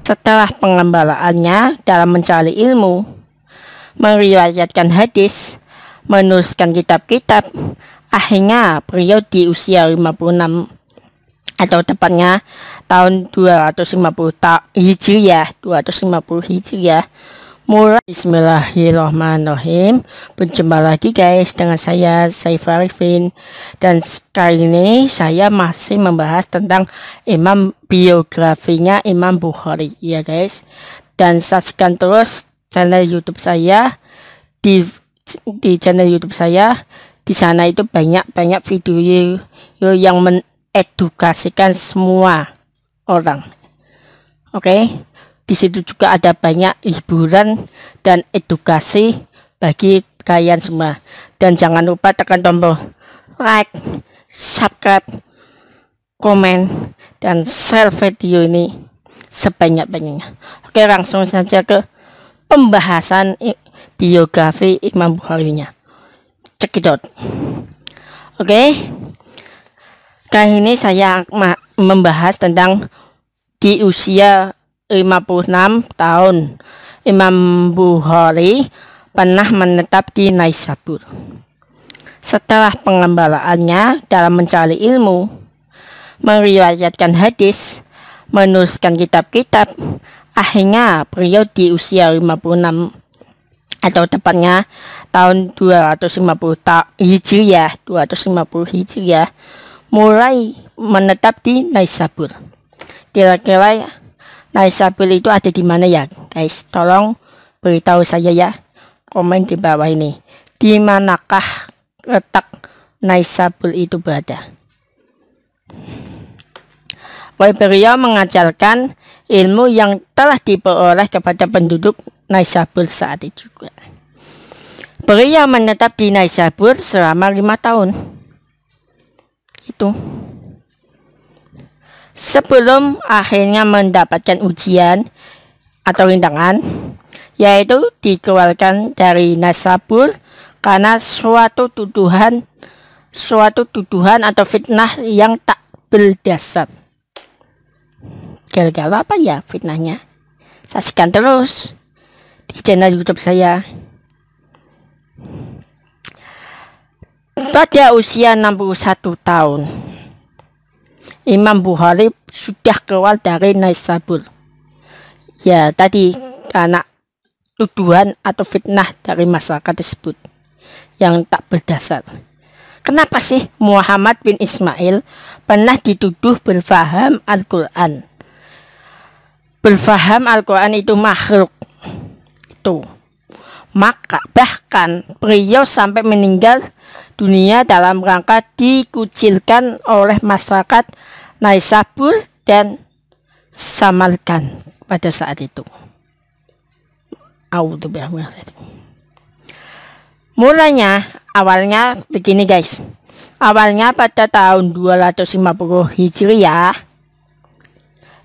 Setelah pengembalaannya dalam mencari ilmu, meriwayatkan hadis, menuliskan kitab-kitab, akhirnya beliau di usia 56 atau tepatnya tahun 250 Hijriah, mulai. Bismillahirrahmanirrahim. Berjumpa lagi guys dengan saya Saiful Arifin, dan kali ini saya masih membahas tentang biografinya Imam Bukhari ya guys. Dan saksikan terus channel YouTube saya di channel YouTube saya. Di sana itu banyak video yang edukasikan semua orang. Oke. Di situ juga ada banyak hiburan dan edukasi bagi kalian semua. Dan jangan lupa tekan tombol like, subscribe, komen, dan share video ini sebanyak-banyaknya. Oke, langsung saja ke pembahasan biografi Imam Bukhari-nya. Cekidot. Oke. Kali ini saya membahas tentang di usia 56 tahun Imam Bukhari pernah menetap di Naisabur. Setelah pengembalaannya dalam mencari ilmu, meriwayatkan hadis, menuliskan kitab-kitab, akhirnya beliau di usia 56 atau tepatnya tahun 250 Hijriah, mulai menetap di Naisabur. Kira-kira Naisabur itu ada di mana ya guys? Tolong beritahu saya ya, komen di bawah ini. Di manakah letak Naisabur itu berada? Beliau mengajarkan ilmu yang telah diperoleh kepada penduduk Naisabur saat itu juga. Beliau menetap di Naisabur selama 5 tahun. Itu sebelum akhirnya mendapatkan ujian atau rintangan, yaitu dikeluarkan dari Naisabur karena suatu tuduhan atau fitnah yang tak berdasar. Gara-gara apa ya fitnahnya? Saksikan terus di channel YouTube saya. Pada usia 61 tahun, Imam Bukhari sudah keluar dari Naisabur. Ya tadi karena tuduhan atau fitnah dari masyarakat tersebut yang tak berdasar. Kenapa sih Muhammad bin Ismail pernah dituduh berfaham Al-Quran? Berfaham Al-Quran itu makhluk. Itu. Maka bahkan beliau sampai meninggal dunia dalam rangka dikucilkan oleh masyarakat Naisabur dan Samarkand pada saat itu. Awalnya begini guys. Awalnya pada tahun 250 Hijriah,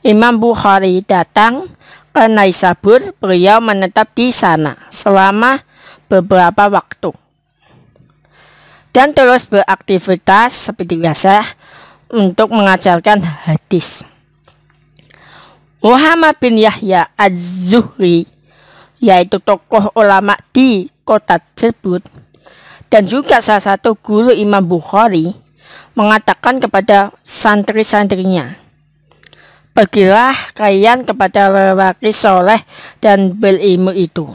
Imam Bukhari datang ke Naisabur. Beliau menetap di sana selama beberapa waktu dan terus beraktivitas seperti biasa untuk mengajarkan hadis. Muhammad bin Yahya Az-Zuhri, yaitu tokoh ulama di kota tersebut dan juga salah satu guru Imam Bukhari, mengatakan kepada santri-santrinya, "Pergilah kalian kepada lelaki soleh dan berilmu itu,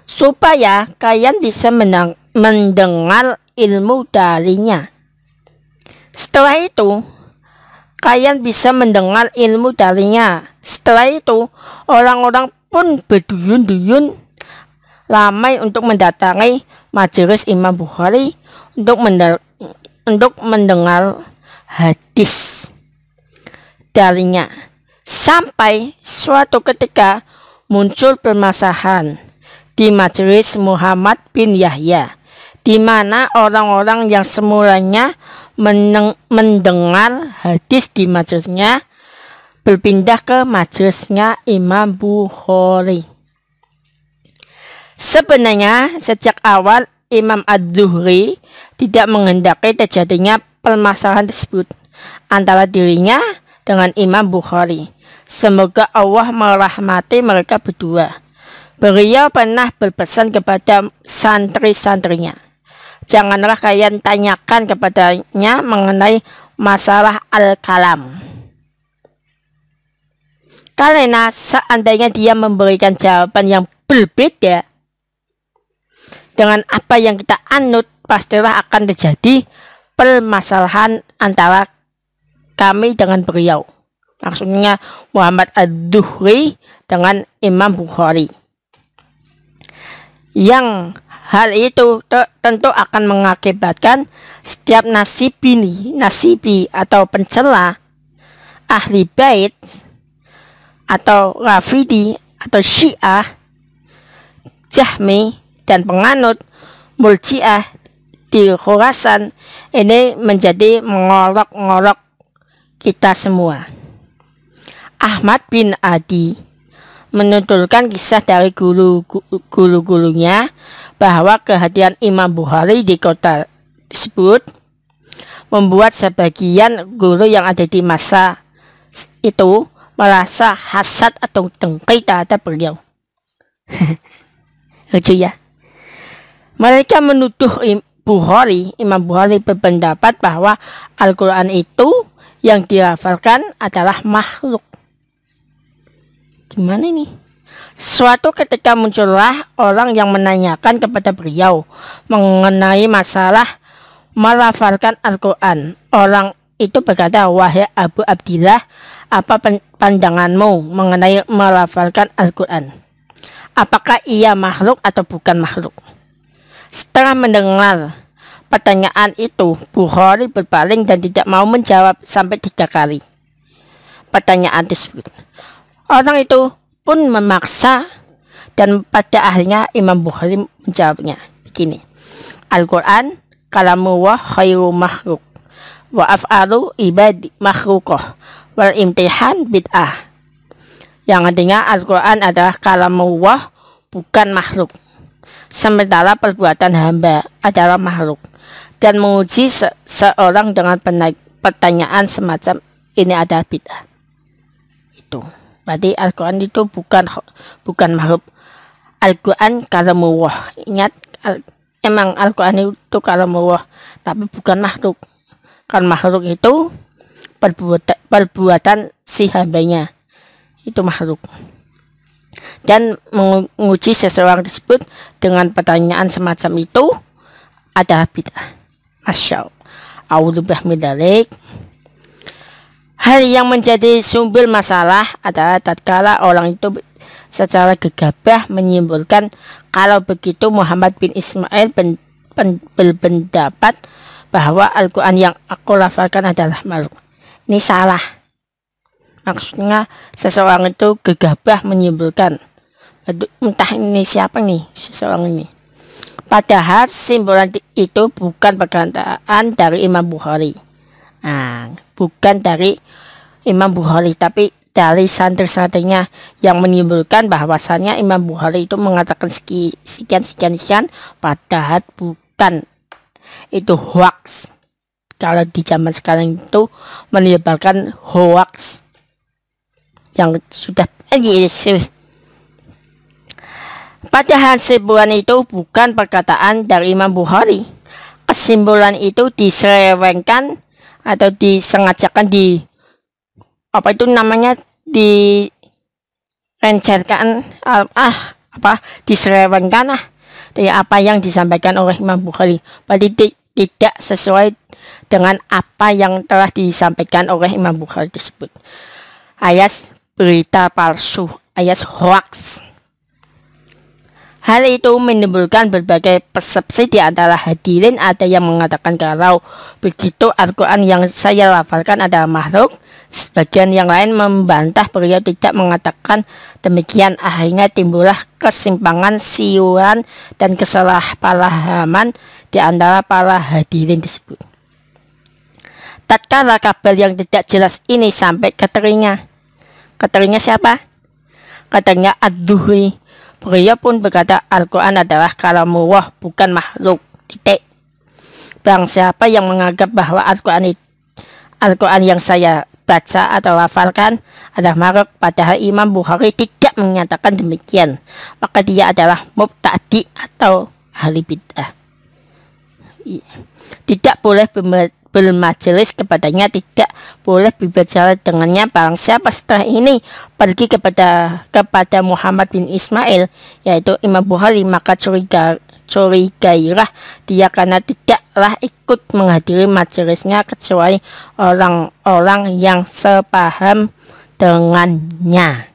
supaya kalian bisa mendengar ilmu darinya. Setelah itu, orang-orang pun berduyun-duyun ramai untuk mendatangi majelis Imam Bukhari untuk mendengar hadis darinya. Sampai suatu ketika muncul permasalahan di majelis Muhammad bin Yahya, di mana orang-orang yang semulanya mendengar hadis di majelisnya berpindah ke majelisnya Imam Bukhari. Sebenarnya sejak awal Imam Az-Zuhri tidak menghendaki terjadinya permasalahan tersebut antara dirinya dengan Imam Bukhari. Semoga Allah merahmati mereka berdua. Beliau pernah berpesan kepada santri-santrinya, janganlah kalian tanyakan kepadanya mengenai masalah al-kalam, karena seandainya dia memberikan jawaban yang berbeda dengan apa yang kita anut, pastilah akan terjadi permasalahan antara kami dengan beliau. Maksudnya Muhammad ad-Duhri dengan Imam Bukhari. Yang hal itu tentu akan mengakibatkan setiap nasibi atau pencela ahli bait atau Rafidi atau Syiah, Jahmi dan penganut Murji'ah di Khurasan ini menjadi mengolok-ngolok kita semua. Ahmad bin Adi menuturkan kisah dari guru-gurunya bahwa kehadiran Imam Bukhari di kota tersebut membuat sebagian guru yang ada di masa itu merasa hasad atau dengki terhadap beliau. Lucu ya. Mereka menuduh Imam Bukhari berpendapat bahwa Al-Quran itu yang dilafalkan adalah makhluk. Gimana ini? Suatu ketika muncullah orang yang menanyakan kepada beliau mengenai masalah melafalkan Al-Quran. Orang itu berkata, wahai Abu Abdillah, apa pandanganmu mengenai melafalkan Al-Quran? Apakah ia makhluk atau bukan makhluk? Setelah mendengar pertanyaan itu, Bukhari berpaling dan tidak mau menjawab sampai 3 kali pertanyaan tersebut. Orang itu pun memaksa dan pada akhirnya Imam Bukhari menjawabnya begini. Al-Quran kalamullah khairu makhluk wa af'alu ibadi makhlukoh wal imtihan bid'ah. Yang artinya Al-Quran adalah kalamullah, bukan makhluk, sementara perbuatan hamba adalah makhluk. Dan menguji seorang dengan pertanyaan semacam ini adalah bid'ah. Itu berarti Al-Quran itu bukan makhluk. Al-Quran kalamullah. Ingat, emang Al-Quran itu kalamullah, tapi bukan makhluk. Kan makhluk itu perbuatan si hambanya, itu makhluk. Dan menguji seseorang tersebut dengan pertanyaan semacam itu adalah bid'ah. Masya Allah. A'udzubillahi min dzalik. Hal yang menjadi sumber masalah adalah tatkala orang itu secara gegabah menyimpulkan kalau begitu Muhammad bin Ismail berpendapat bahwa Al-Quran yang aku lafalkan adalah makhluk. Ini salah. Maksudnya seseorang itu gegabah menyimpulkan, entah ini siapa nih seseorang ini. Padahal simpulan itu bukan perkataan dari Imam Bukhari. Bukan dari Imam Bukhari, tapi dari santri-santrinya yang menyimpulkan bahwasannya Imam Bukhari itu mengatakan sekian, padahal bukan. Itu hoax. Kalau di zaman sekarang itu menyebarkan hoax yang sudah padahal kesimpulan itu bukan perkataan dari Imam Bukhari. Kesimpulan itu diselewengkan atau disengajakan direncerkan diselewengkan dari apa yang disampaikan oleh Imam Bukhari. Berarti tidak sesuai dengan apa yang telah disampaikan oleh Imam Bukhari tersebut. Ayat berita palsu, ayat hoax. Hal itu menimbulkan berbagai persepsi di antara hadirin. Ada yang mengatakan kalau begitu Al-Quran yang saya lafalkan adalah makhluk. Sebagian yang lain membantah beliau tidak mengatakan demikian. Akhirnya timbullah kesimpangan, siuran, dan kesalahpahaman di antara para hadirin tersebut. Tatkala kabar yang tidak jelas ini sampai ke telinga siapa? Katanya Ad-Duhri. Beliau pun berkata Al-Quran adalah kalamullah, bukan makhluk. Barang siapa yang menganggap bahwa Al-Quran yang saya baca atau lafalkan adalah makhluk, padahal Imam Bukhari tidak menyatakan demikian, maka dia adalah mubtadi atau ahli bid'ah. Tidak boleh bermajelis kepadanya, tidak boleh berbicara dengannya. Barang siapa setelah ini pergi kepada Muhammad bin Ismail, yaitu Imam Bukhari, maka curigailah dia karena tidaklah ikut menghadiri majelisnya kecuali orang-orang yang sepaham dengannya.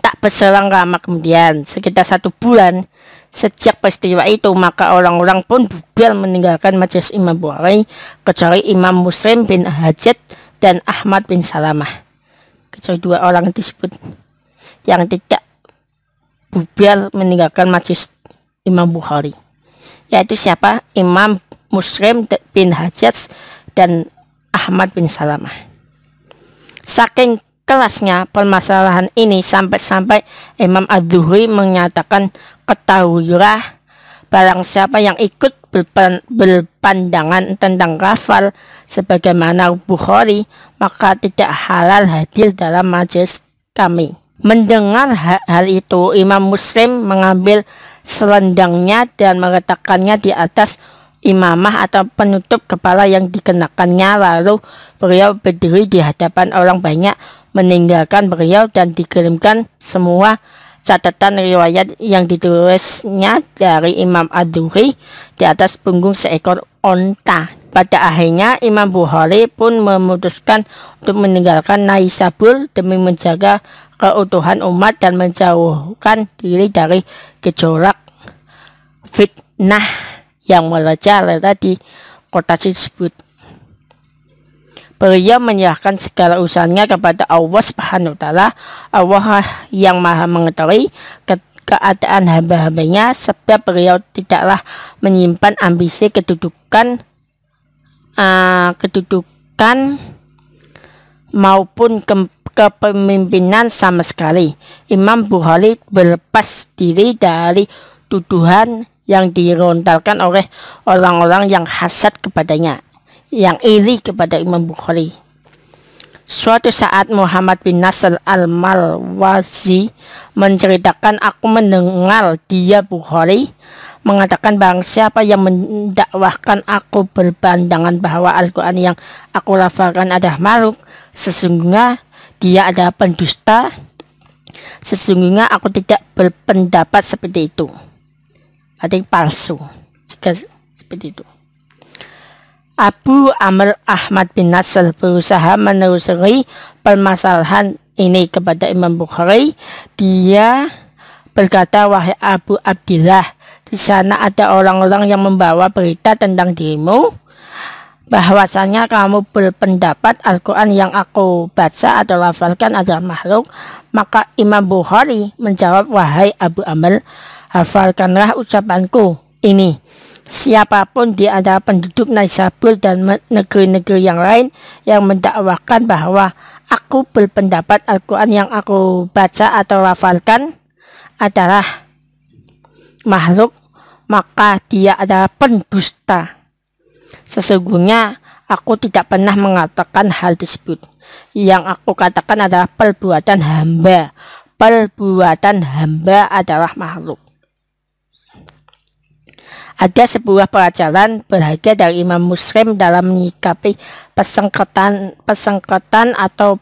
Tak berselang lama kemudian, sekitar 1 bulan sejak peristiwa itu, maka orang-orang pun bubar meninggalkan majelis Imam Bukhari kecuali Imam Muslim bin Hajjaj dan Ahmad bin Salamah. Kecuali 2 orang tersebut yang tidak bubar meninggalkan majelis Imam Bukhari, yaitu siapa? Imam Muslim bin Hajjaj dan Ahmad bin Salamah. Saking kelasnya permasalahan ini sampai-sampai Imam Az-Zuhri menyatakan, ketahuilah barang siapa yang ikut berpandangan tentang lafal sebagaimana Bukhari, maka tidak halal hadir dalam majelis kami. Mendengar hal itu, Imam Muslim mengambil selendangnya dan meletakkannya di atas imamah atau penutup kepala yang dikenakannya, lalu beliau berdiri di hadapan orang banyak, meninggalkan beliau dan dikirimkan semua catatan riwayat yang ditulisnya dari Imam Az-Zuhri di atas punggung seekor onta. Pada akhirnya Imam Bukhari pun memutuskan untuk meninggalkan Naisabur demi menjaga keutuhan umat dan menjauhkan diri dari gejolak fitnah yang merajalela di kota tersebut. Beliau menyerahkan segala usahanya kepada Allah Subhanahu wa Ta'ala. Allah yang Maha mengetahui keadaan hamba-hambanya, sebab beliau tidaklah menyimpan ambisi kedudukan maupun kepemimpinan sama sekali. Imam Bukhari berlepas diri dari tuduhan yang dilontarkan oleh orang-orang yang hasad kepadanya, yang iri kepada Imam Bukhari. Suatu saat Muhammad bin Nasr al-Marwazi menceritakan, aku mendengar dia Bukhari mengatakan, barang siapa yang mendakwahkan aku berpandangan bahwa Al-Quran yang aku lafalkan adalah makhluk, sesungguhnya dia adalah pendusta. Sesungguhnya aku tidak berpendapat seperti itu. Artinya palsu jika seperti itu. Abu Amr Ahmad bin Nasr berusaha menelusuri permasalahan ini kepada Imam Bukhari. Dia berkata, wahai Abu Abdillah, di sana ada orang-orang yang membawa berita tentang dirimu, bahwasanya kamu berpendapat Al-Quran yang aku baca atau lafalkan adalah makhluk. Maka Imam Bukhari menjawab, wahai Abu Amr, hafalkanlah ucapanku ini. Siapapun di antara penduduk Naisabur dan negeri-negeri yang lain yang mendakwakan bahwa aku berpendapat Al-Quran yang aku baca atau lafalkan adalah makhluk, maka dia adalah pendusta. Sesungguhnya aku tidak pernah mengatakan hal tersebut. Yang aku katakan adalah perbuatan hamba. Perbuatan hamba adalah makhluk. Ada sebuah pelajaran berharga dari Imam Muslim dalam menyikapi persengketaan atau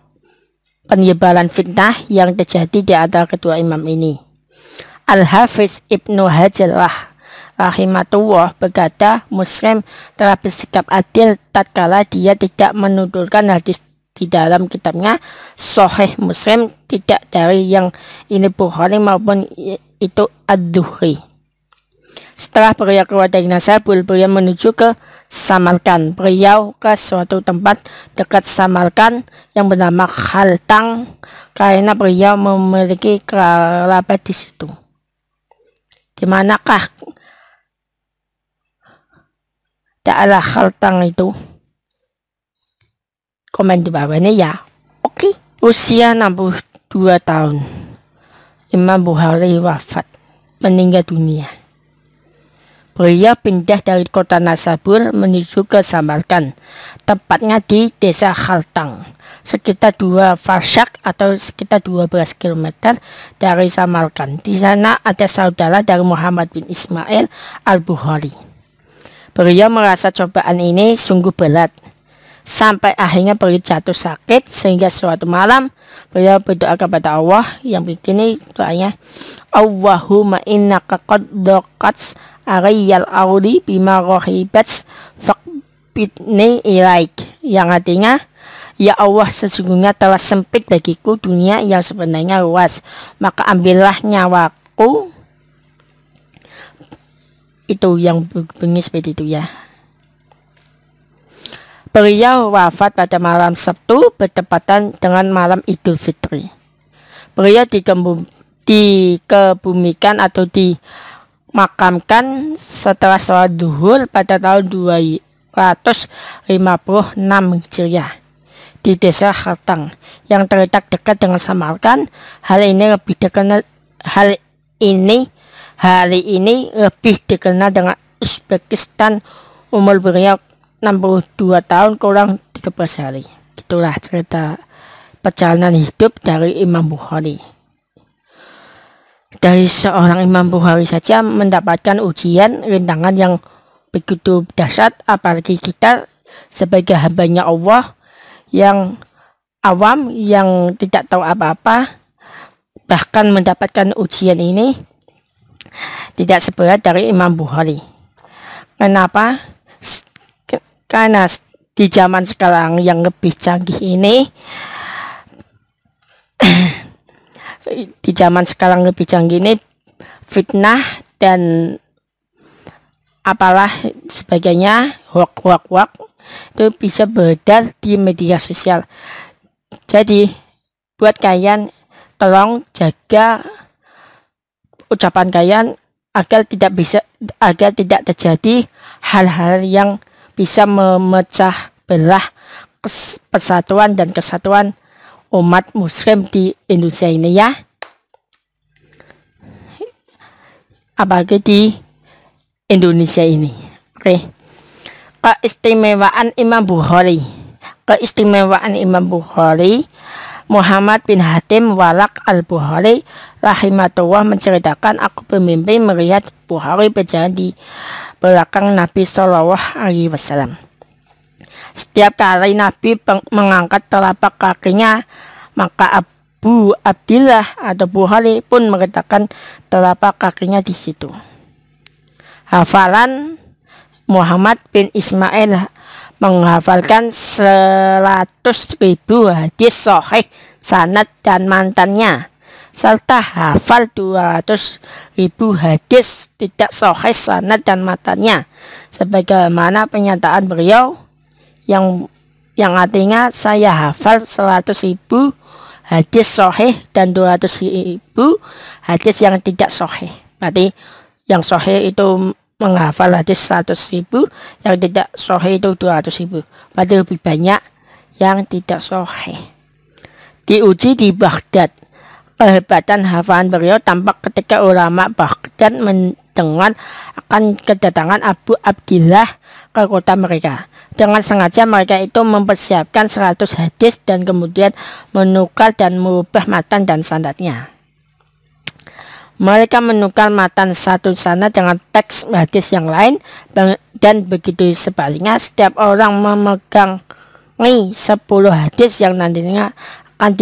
penyebaran fitnah yang terjadi di antara kedua imam ini. Al-Hafiz Ibnu Hajar rahimahullah berkata, Muslim telah bersikap adil tatkala dia tidak menuturkan hadis di dalam kitabnya Sahih Muslim tidak dari yang ini Bukhari maupun itu Az-Zuhri. Setelah beliau keluar dari Naisabur, beliau menuju ke Samarkand. Beliau ke suatu tempat dekat Samarkand yang bernama Khaltang karena beliau memiliki kerabat di situ. Di manakah daerah Khaltang itu? Komen di bawah ini ya. Oke. Usia 62 tahun. Imam Bukhari wafat, meninggal dunia. Beliau pindah dari kota Naisabur menuju ke Samarkand, tepatnya di desa Khaltang, sekitar 2 farsakh atau sekitar 12 km dari Samarkand. Di sana ada saudara dari Muhammad bin Ismail al-Bukhari. Beliau merasa cobaan ini sungguh berat, sampai akhirnya beliau jatuh sakit, sehingga suatu malam beliau berdoa kepada Allah yang begini doanya, Allahumma innaka qad daqat ariyal ardi bima rahibat faqbidni ilaik, yang artinya, ya Allah, sesungguhnya telah sempit bagiku dunia yang sebenarnya luas, maka ambillah nyawaku. Itu yang bunyi seperti itu ya. Beliau wafat pada malam Sabtu bertepatan dengan malam Idul Fitri. Beliau dikebumikan atau dimakamkan setelah sholat duhur pada tahun 256 Hijriah di desa Khaltang yang terletak dekat dengan Samarkand. Hal ini lebih dikenal dengan Uzbekistan. Umur beliau 62 tahun kurang 13 hari. Itulah cerita perjalanan hidup dari Imam Bukhari. Dari seorang Imam Bukhari saja mendapatkan ujian, rintangan yang begitu dahsyat, apalagi kita sebagai hambanya Allah yang awam, yang tidak tahu apa-apa, bahkan mendapatkan ujian ini tidak seberat dari Imam Bukhari. Kenapa? Karena di zaman sekarang yang lebih canggih ini, fitnah dan apalah sebagainya, hoak itu bisa beredar di media sosial. Jadi buat kalian tolong jaga ucapan kalian agar tidak terjadi hal-hal yang bisa memecah belah persatuan dan kesatuan umat muslim di Indonesia ini ya. Apalagi di Indonesia ini. Oke. Keistimewaan Imam Bukhari. Muhammad bin Hatim Walak al-Bukhari rahimahullah menceritakan, aku bermimpi melihat Bukhari berjalan di belakang Nabi Shallallahu Alaihi Wasallam. Setiap kali Nabi mengangkat telapak kakinya, maka Abu Abdillah atau Bukhari pun meletakkan telapak kakinya di situ. Hafalan Muhammad bin Ismail menghafalkan 100.000 hadis sahih sanad dan mantannya, serta hafal 200.000 hadis tidak sahih sanad dan matanya, sebagaimana pernyataan beliau yang artinya, saya hafal 100.000 hadis sahih dan 200.000 hadis yang tidak sahih. Berarti yang sahih itu menghafal hadis 100.000, yang tidak sahih itu 200.000. Berarti lebih banyak yang tidak sahih. Diuji di Baghdad. Kehebatan hafalan beliau tampak ketika ulama Baghdad mendengar akan kedatangan Abu Abdillah ke kota mereka. Dengan sengaja mereka itu mempersiapkan 100 hadis dan kemudian menukar dan merubah matan dan sanadnya. Mereka menukar matan satu sanad dengan teks hadis yang lain, dan begitu sebaliknya. Setiap orang memegangi 10 hadis yang nantinya akan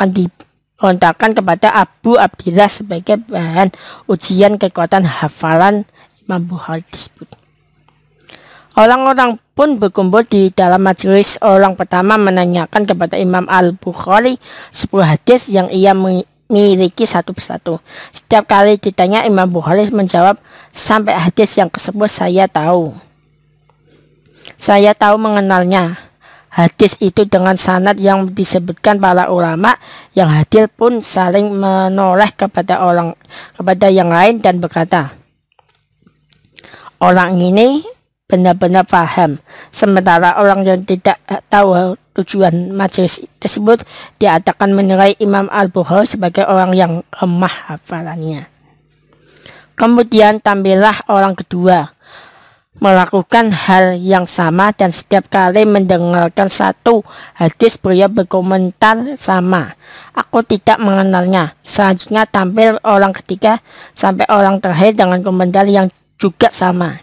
dilontarkan kepada Abu Abdillah sebagai bahan ujian kekuatan hafalan Imam Bukhari tersebut. Orang-orang pun berkumpul di dalam majelis. Orang pertama menanyakan kepada Imam Al-Bukhari 10 hadis yang ia miliki satu persatu. Setiap kali ditanya, Imam Bukhari menjawab, sampai hadis yang tersebut saya tahu mengenalnya. Hadis itu dengan sanad yang disebutkan para ulama yang hadir pun saling menoleh kepada yang lain dan berkata, orang ini benar-benar paham. Sementara orang yang tidak tahu tujuan majelis tersebut, dia akan menilai Imam Al-Bukhari sebagai orang yang lemah hafalannya. Kemudian tampillah orang kedua melakukan hal yang sama, dan setiap kali mendengarkan satu hadis beliau berkomentar sama, "Aku tidak mengenalnya." Selanjutnya tampil orang ketiga sampai orang terakhir dengan komentar yang juga sama.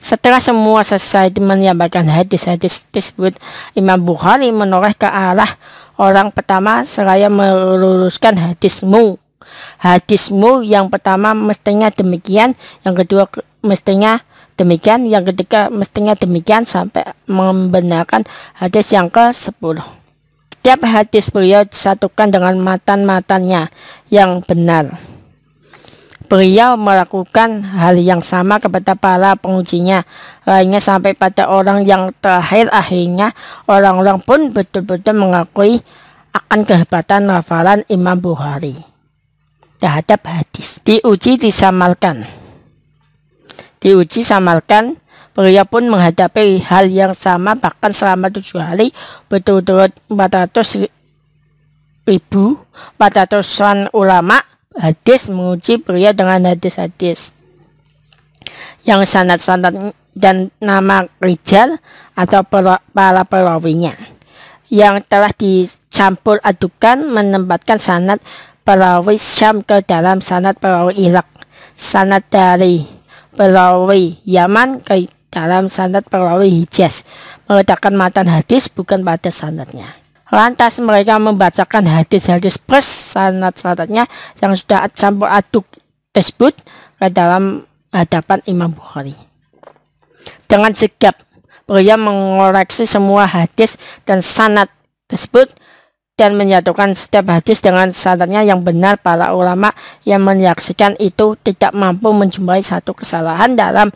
Setelah semua selesai menyampaikan hadis-hadis tersebut, Imam Bukhari menoleh ke arah orang pertama seraya meluruskan hadismu. Hadismu yang pertama mestinya demikian, yang kedua mestinya demikian, yang ketiga mestinya demikian, sampai membenarkan hadis yang ke-10. Setiap hadis beliau disatukan dengan matan-matannya yang benar. Beliau melakukan hal yang sama kepada para pengujinya lainnya sampai pada orang yang terakhir. Akhirnya orang-orang pun betul-betul mengakui akan kehebatan hafalan Imam Bukhari terhadap hadis. Diuji samarkan, beliau pun menghadapi hal yang sama bahkan selama 7 hari berturut-turut. 400.400-an ulama hadis menguji beliau dengan hadis-hadis yang sanad-sanad dan nama rijal atau para perawinya yang telah dicampur adukan, menempatkan sanad perawi Syam ke dalam sanad perawi Irak, sanad dari perawi Yaman ke dalam sanad perawi Hijaz, meletakkan matan hadis bukan pada sanadnya. Lantas mereka membacakan hadis-hadis plus sanad-sanadnya yang sudah campur aduk tersebut ke dalam hadapan Imam Bukhari. Dengan sigap beliau mengoreksi semua hadis dan sanad tersebut dan menyatukan setiap hadis dengan sanadnya yang benar. Para ulama yang menyaksikan itu tidak mampu menjumpai satu kesalahan dalam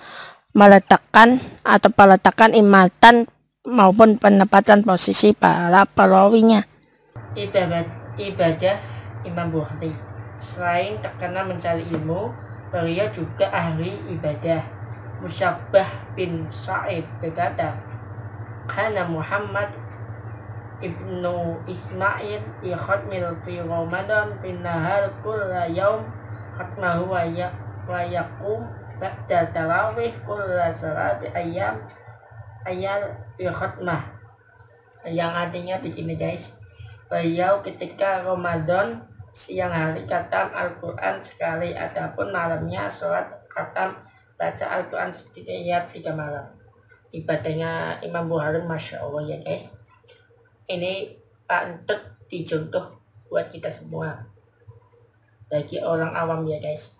meletakkan atau peletakan imatan maupun penempatan posisi para perawinya. Ibadah Imam Bukhari. Selain terkenal mencari ilmu, beliau juga ahli ibadah. Musyabbah bin Sa'id berkata, "Kana Muhammad ibnu Ismail yakhatmil fi Ramadan fi nahar kulla yaum khatmahu wa yaqum ba'da tarawih kulla salati ayal khatmah." Yang artinya begini guys, beliau ketika Ramadan siang hari khatam Al-Quran sekali, adapun malamnya sholat khatam baca Al-Quran setiap 3 malam. Ibadahnya Imam Bukhari Masya Allah ya guys, ini patut dicontoh buat kita semua, bagi orang awam ya guys.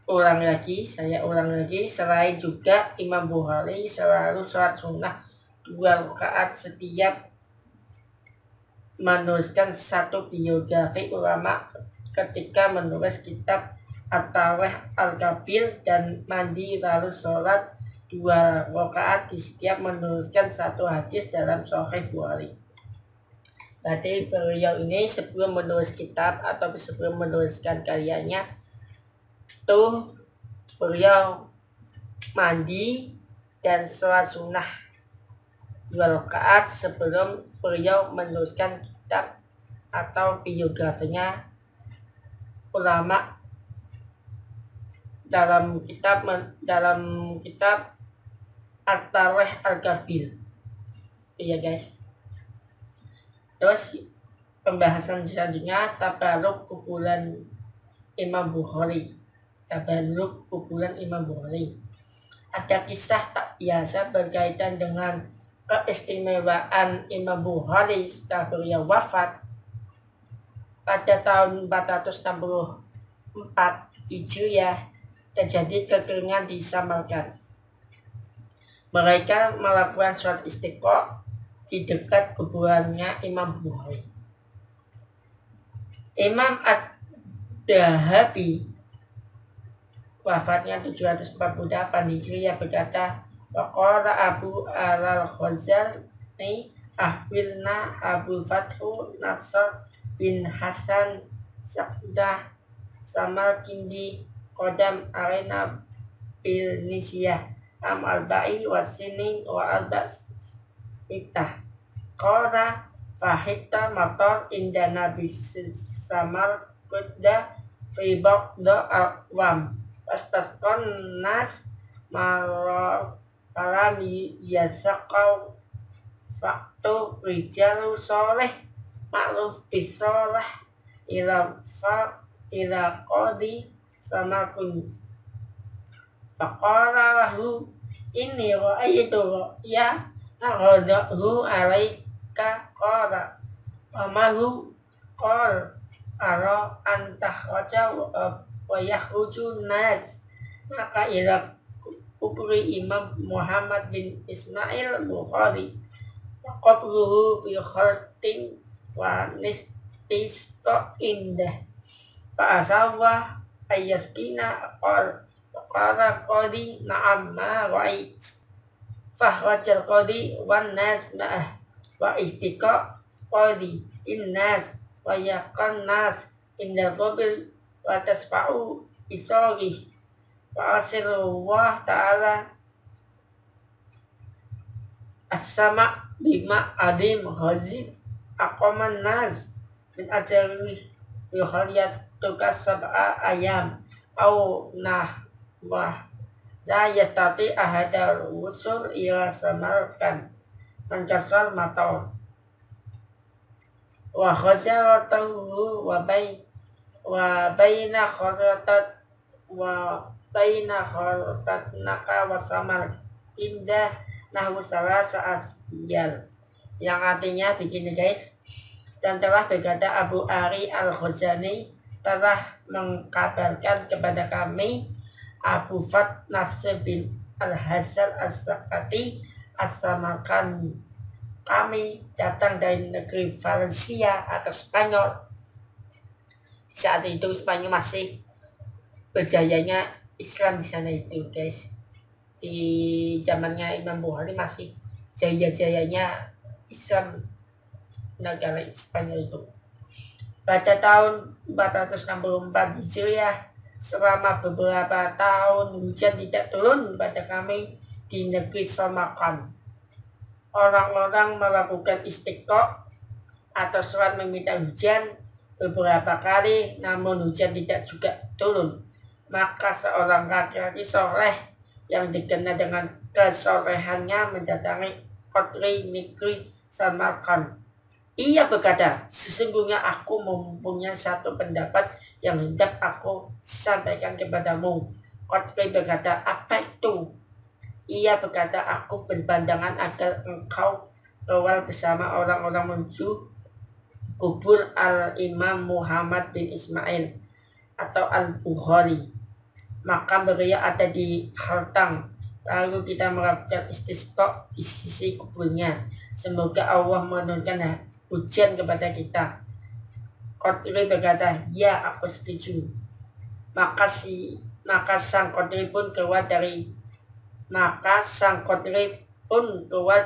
Saya ulang lagi, selain juga Imam Bukhari selalu sholat sunnah 2 rakaat setiap menuliskan satu biografi ulama ketika menulis kitab At-Tarikh Al-Kabir, dan mandi lalu sholat 2 rakaat di setiap menuliskan satu hadis dalam Sahih Bukhari. Berarti beliau ini sebelum menulis kitab atau sebelum menuliskan karyanya tuh beliau mandi dan sholat sunnah 2 rakaat sebelum beliau menuliskan kitab atau biografinya ulama dalam kitab At-Tarikh Al-Kabir. Iya guys. Terus pembahasan selanjutnya tabaruk kuburan Imam Bukhari. Ada kisah tak biasa berkaitan dengan keistimewaan Imam Bukhari setelah beliau wafat pada tahun 464 Hijriah. Terjadi kekeringan di Samarkand. Mereka melakukan sholat istiqo di dekat kuburannya Imam Bukhari. Imam Ad-Dahabi wafatnya 748 Hijriah berkata, "Waqala Abu Al-Ghazali ahwilna Abu Fathu Nasr bin Hasan Saqdah Samarkindi Qadam arena bil nisyah am al-ba'i wasinin wa al-ba'itah qara fahita matar inda nabi Samarkanda fi ba'da aqwam fastasqan nas mara falam yasaqaw faktu rijalu soleh ma'ruf bisolah ila qadi sama kun faqala lahu inni ra'aytu ya aghadahu alaika qala amahu qala ara antah raja wa yakhruju nas. Maka ila kubri Imam Muhammad bin Ismail Bukhari qabruhu bi khaltin wa nistisqa indah fa asawwa ayaskina qala qadi na'am ma ra'ait fahrajal qadi wan nas ma'ah wa istiqa qadi innas wa yaqan nas inda qabil wa tasfa'u isari wa asirullah ta'ala as-sama bima adim hazid aqaman nas min ajali yuhaliyat tukas sab'a ayam au wah la yastati ahadal wusul ila samarkan mankasal matar wa khazaratahu wa baina kharatnaka wa samar indah nahwu salasa asyal, yang artinya begini guys. Dan telah berkata Abu Ari Al-Ghazani telah mengkabarkan kepada kami Abu Fat Nasir bin Al-Hasan As-Sakati As-Samarkandi, kami datang dari negeri Valencia atau Spanyol. Saat itu Spanyol masih berjayanya Islam di sana itu guys. Di zamannya Imam Bukhari masih jaya-jayanya Islam negara Spanyol itu. Pada tahun 464 Hijriah, selama beberapa tahun hujan tidak turun pada kami di negeri Samarkand. Orang-orang melakukan istiqo atau sholat meminta hujan beberapa kali, namun hujan tidak juga turun. Maka seorang laki-laki soleh yang dikenal dengan kesolehannya mendatangi kotri negeri Samarkand. Ia berkata, sesungguhnya aku mempunyai satu pendapat yang hendak aku sampaikan kepadamu. Kotri berkata, apa itu? Ia berkata, aku berpandangan agar engkau kawal bersama orang-orang menuju kubur Al-Imam Muhammad bin Ismail atau Al-Bukhari. Maka beliau ada di Hartang. Lalu kita melakukan istisqa di sisi kuburnya. Semoga Allah menurunkan hujan kepada kita. Qadri berkata, ya aku setuju. Maka sang Qadri pun keluar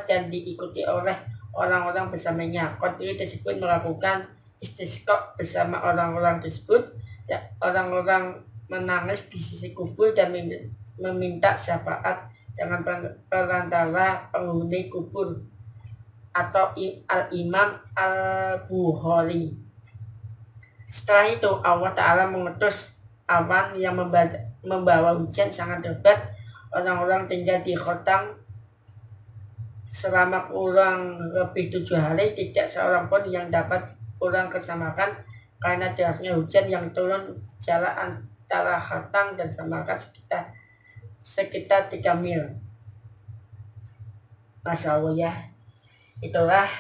dan diikuti oleh orang-orang bersamanya. Qadri tersebut melakukan istisqa bersama orang-orang tersebut. Orang-orang menangis di sisi kubur dan meminta syafaat dengan perantara penghuni kubur atau Al-Imam Al-Bukhari. Setelah itu Allah Ta'ala mengutus awan yang membawa hujan sangat lebat. Orang-orang tinggal di Khotang selama kurang lebih 7 hari. Tidak seorang pun yang dapat pulang ke Samarkand karena derasnya hujan yang turun jarak antara Khotang dan Samarkand sekitar 3 mil. Masya Allah ya. Itulah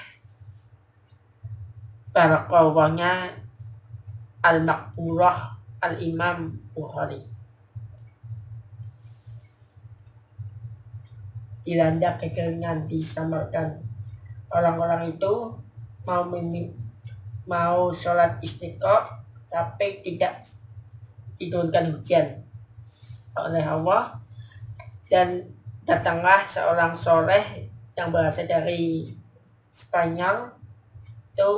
barakallahnya Al-Maqburah Al-Imam Bukhari. Dilanda kekeringan di Samarkand. Orang-orang itu mau sholat istiqo tapi tidak diturunkan hujan oleh Allah. Dan datanglah seorang soleh yang berasal dari Spanyol itu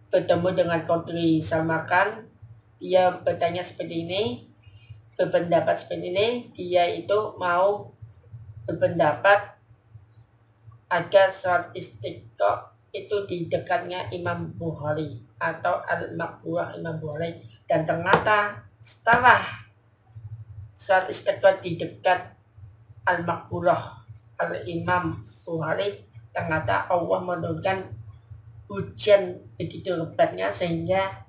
bertemu dengan Qadri Samarkand. Dia bertanya seperti ini, berpendapat seperti ini. Dia itu mau berpendapat agar sholat istiqo itu di dekatnya Imam Bukhari. atau Al-Maqburah Imam Bukhari. Dan ternyata setelah sholat istiqlal di dekat Al-Maqburah Al-Imam Bukhari, ternyata Allah menurunkan hujan begitu lebatnya sehingga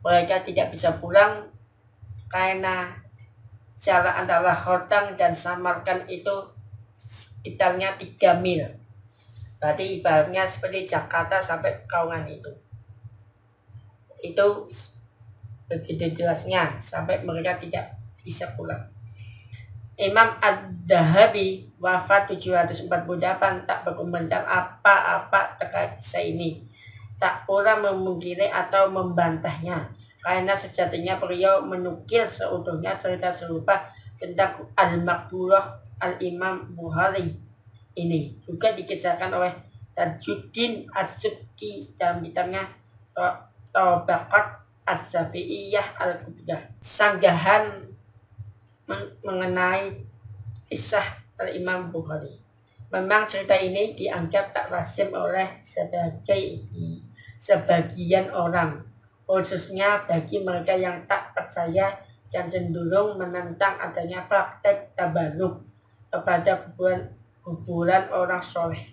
mereka tidak bisa pulang karena jarak antara Khotang dan Samarkand itu sekitarnya 3 mil. Berarti ibaratnya seperti Jakarta sampai Kaungan itu begitu jelasnya sampai mereka tidak bisa pulang. Imam Ad-Dahabi wafat 748 tak berkomentar apa-apa terkait kisah ini, tak pula memungkiri atau membantahnya, karena sejatinya beliau menukil seutuhnya cerita serupa tentang Al-Maqburah Al-Imam Bukhari ini juga dikisahkan oleh Tajuddin As-Subki dalam kitabnya Tabaqat As-Syafi'iyah Al-Kubra. Sanggahan mengenai kisah Al-Imam Bukhari. Memang cerita ini dianggap tak lazim oleh sebagian orang, khususnya bagi mereka yang tak percaya dan cenderung menentang adanya praktek tabarruk kepada kuburan orang soleh.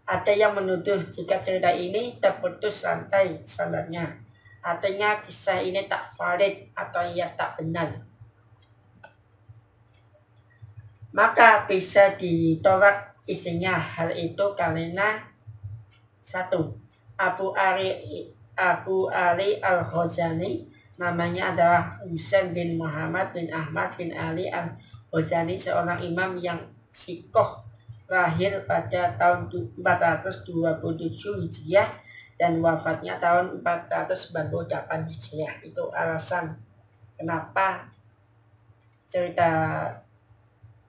Ada yang menuduh jika cerita ini terputus rantai sanadnya, artinya kisah ini tak valid atau alias tak benar. Maka bisa ditolak isinya. Hal itu karena 1. Abu Ali Al-Ghazani namanya adalah Husain bin Muhammad bin Ahmad bin Ali Al-Ghazani, seorang imam yang sikoh, lahir pada tahun 427 Hijriah dan wafatnya tahun 498 Hijriah. Itu alasan kenapa cerita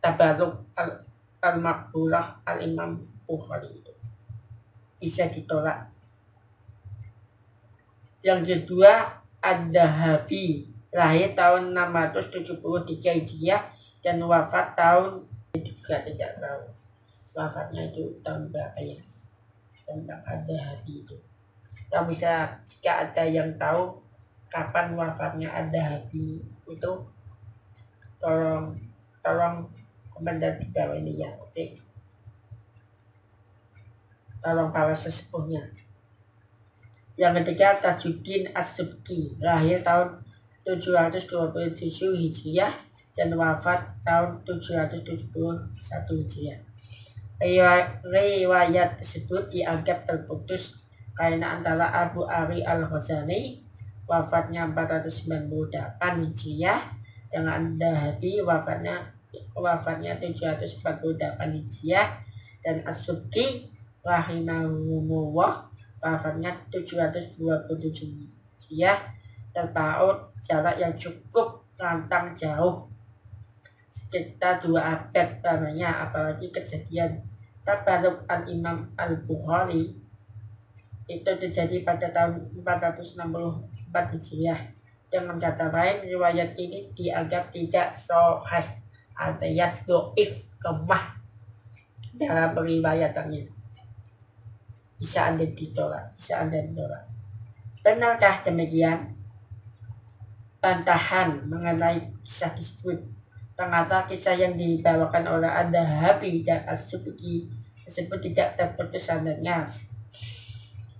tabarruk Al-Maqburah Al-Imam Bukhari itu bisa ditolak. Yang kedua, Ad-Dahabi lahir tahun 673 Hijriah dan wafat tahun juga tidak tahu wafatnya itu tahun berapa ya, tentang Ad-Dahabi itu. Kita bisa, jika ada yang tahu kapan wafatnya Ad-Dahabi itu, tolong komentar di bawah ini ya. Oke, tolong para sesepuhnya. Yang ketiga, Tajuddin As-Subki lahir tahun 727 Hijriah dan wafat tahun 771 Hijriah. Riwayat tersebut dianggap terputus karena antara Abu Ali Al-Ghazani wafatnya 498 Hijriah dengan Dahabi wafatnya 748 Hijriah dan As-Subki rahimahullah wafatnya 727 Hijriah, terpaut jarak yang cukup rantang jauh sekitar 2 abad lamanya. Apalagi kejadian tabarruk Al-Imam Al-Bukhari itu terjadi pada tahun 464 Hijriah. Dengan kata lain, riwayat ini dianggap tidak sahih alias dhaif, lemah dalam periwayatannya. Bisa Anda ditolak. Benarkah demikian? Bantahan mengenai kisah tersebut. Ternyata kisah yang dibawakan oleh Ad-Dahabi dan As-Subki tersebut tidak terputus sanadnya.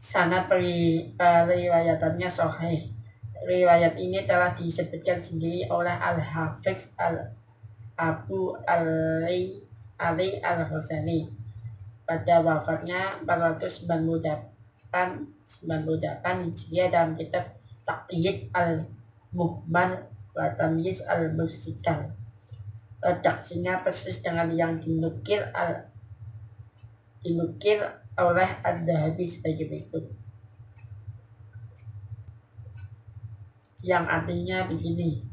Sanad periwayatannya sahih. Riwayat ini telah disebutkan sendiri oleh Al-Hafiz Abu Ali Al-Ghazani pada wafatnya 498 Hijriah dalam kitab Taqyid Al-Muhmal wa Tamyiz Al-Musikal. Redaksinya persis dengan yang dinukil oleh Ad-Dahabi sebagai berikut, yang artinya begini.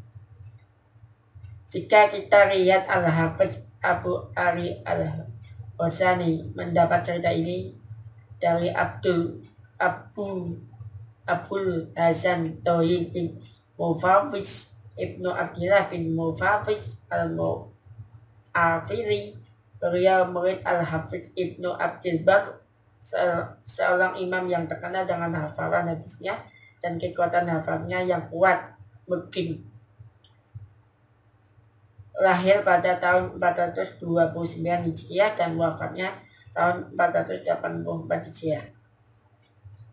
Jika kita lihat Al-Hafiz Abu Ali Al-Ghazani mendapat cerita ini dari Abul Hasan Tohid bin Mufawiz Ibnu Abdillah bin Mufawiz Al-Mu'afiri, beliau murid Al-Hafiz Ibnu Abdul Bar seorang imam yang terkenal dengan hafalan hadisnya dan kekuatan hafalnya yang kuat. Mungkin lahir pada tahun 429 Hijriah dan wafatnya tahun 484 Hijriah.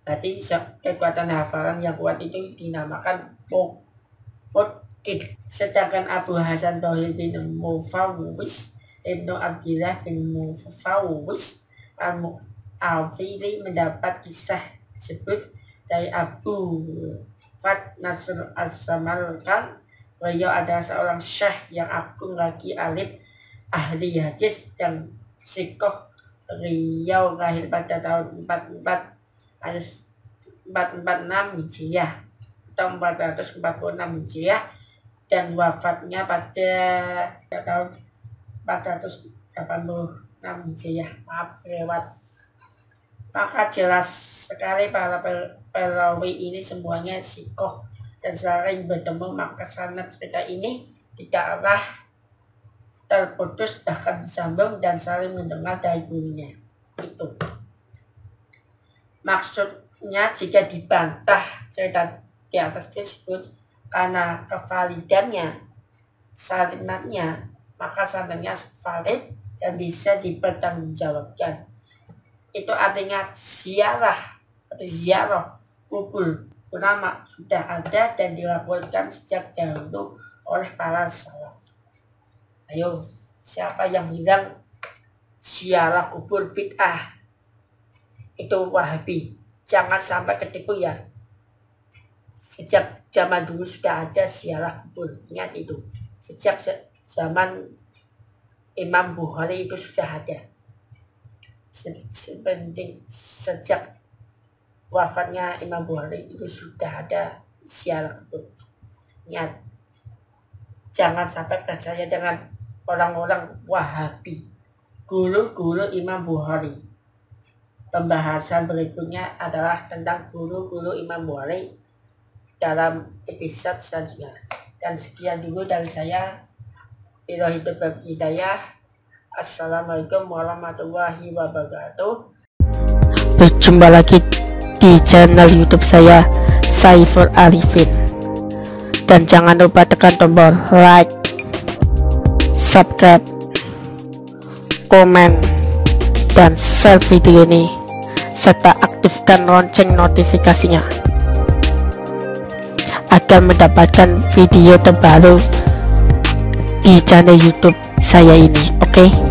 Berarti kekuatan hafalan yang kuat itu dinamakan Mukid. Sedangkan Abu Hasan Thohir bin Mufawwis Ibnu Abdillah bin Mufawwis Al-Mu'afiri mendapat kisah tersebut dari Abu Fat Nasr As-Samarkand. Beliau adalah seorang syekh yang agung lagi alim ahli hadis dan sikoh. Beliau lahir pada tahun 446 Hijriah atau 446 Hijriah dan wafatnya pada tahun 486 Hijriah. Maaf lewat. Maka jelas sekali para perawi ini semuanya sikoh dan sering bertemu, maka sanad cerita ini tidaklah terputus, bahkan disambung dan saling mendengar dari gurunya. Itu maksudnya. Jika dibantah cerita di atas tersebut karena kevalidannya sanadnya, maka sanadnya valid dan bisa dipertanggungjawabkan. Itu artinya ziarah atau ziarah kubur ulama sudah ada dan dilakukan sejak dahulu oleh para salaf. Ayo, siapa yang bilang ziarah kubur bid'ah? Itu Wahabi. Jangan sampai ketipu ya. Sejak zaman dulu sudah ada ziarah kubur. Ingat itu. Sejak zaman Imam Bukhari itu sudah ada. Sejak wafatnya Imam Bukhari itu sudah ada ziarah kubur. Ingat. Jangan sampai percaya dengan orang-orang Wahabi, guru-guru Imam Bukhari. Pembahasan berikutnya adalah tentang guru-guru Imam Bukhari dalam episode selanjutnya. Dan sekian dulu dari saya. Bila hidup berhidayah. Assalamualaikum warahmatullahi wabarakatuh. Berjumpa lagi di channel YouTube saya, Saiful Arifin. Dan jangan lupa tekan tombol like, subscribe, komen, dan share video ini, serta aktifkan lonceng notifikasinya agar mendapatkan video terbaru di channel YouTube saya ini. Oke?